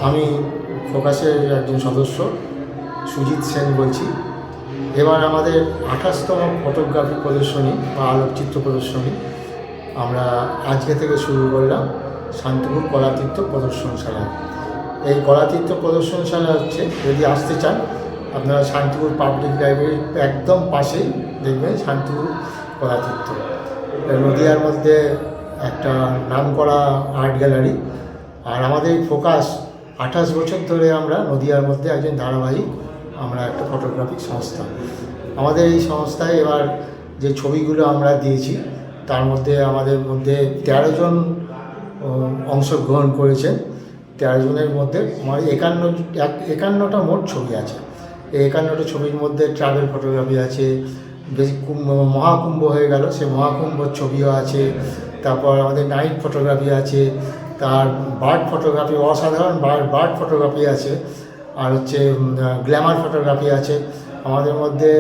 আমি ফোকাসের একজন সদস্য সুজিত সেন বলছি। এবার আমাদের 28তম ফটোগ্রাফি প্রদর্শনী বা আলোকচিত্র প্রদর্শনী আমরা আজকে থেকে শুরু করলাম শান্তিপুর কলাতীর্থ প্রদর্শনশালায়। এই কলাতীর্থ প্রদর্শনশালা হচ্ছে, যদি আসতে চান আপনারা শান্তিপুর পাবলিক লাইব্রেরির একদম পাশেই দেখবেন শান্তিপুর কলাতীর্থ। নদীয়ার মধ্যে একটা নামকরা আর্ট গ্যালারি। আর আমাদের ফোকাস 28 বছর ধরে আমরা নদীয়ার মধ্যে একজন ধারাবাহিক আমরা একটা ফটোগ্রাফিক সংস্থা। আমাদের এই সংস্থায় এবার যে ছবিগুলো আমরা দিয়েছি তার মধ্যে আমাদের মধ্যে 13 জন অংশগ্রহণ করেছেন। 13 জনের মধ্যে আমার 51টা মোট ছবি আছে। এই 51টা ছবির মধ্যে ট্রাভেল ফটোগ্রাফি আছে, বেশি মহাকুম্ভ হয়ে গেল সে মহাকুম্ভর ছবিও আছে, তারপর আমাদের নাইট ফটোগ্রাফি আছে, তার বার্ড ফটোগ্রাফি, অসাধারণ বার্ড ফটোগ্রাফি আছে, আর হচ্ছে গ্ল্যামার ফটোগ্রাফি আছে। আমাদের মধ্যে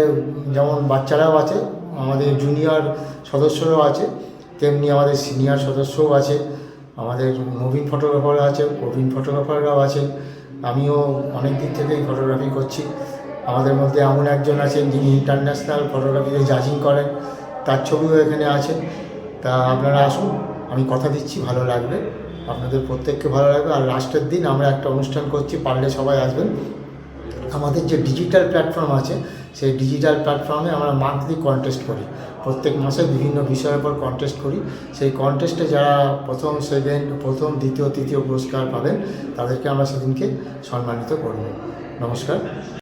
যেমন বাচ্চারাও আছে, আমাদের জুনিয়র সদস্যরাও আছে, তেমনি আমাদের সিনিয়র সদস্যও আছে, আমাদের নবীন ফটোগ্রাফাররা আছে, প্রবীণ ফটোগ্রাফাররাও আছে। আমিও অনেক দিন থেকেই ফটোগ্রাফি করছি। আমাদের মধ্যে এমন একজন আছেন যিনি ইন্টারন্যাশনাল ফটোগ্রাফিতে জাজিং করেন, তার ছবিও এখানে আছে। তা আপনারা আসুন, আমি কথা দিচ্ছি ভালো লাগবে, আপনাদের প্রত্যেককে ভালো লাগবে। আর লাস্টের দিন আমরা একটা অনুষ্ঠান করছি, পারলে সবাই আসবেন। আমাদের যে ডিজিটাল প্ল্যাটফর্ম আছে সেই ডিজিটাল প্ল্যাটফর্মে আমরা মান্থলি কন্টেস্ট করি, প্রত্যেক মাসে বিভিন্ন বিষয়ের উপর কন্টেস্ট করি। সেই কন্টেস্টে যারা প্রথম দ্বিতীয় তৃতীয় পুরস্কার পাবেন তাদেরকে আমরা সেদিনকে সম্মানিত করব। নমস্কার।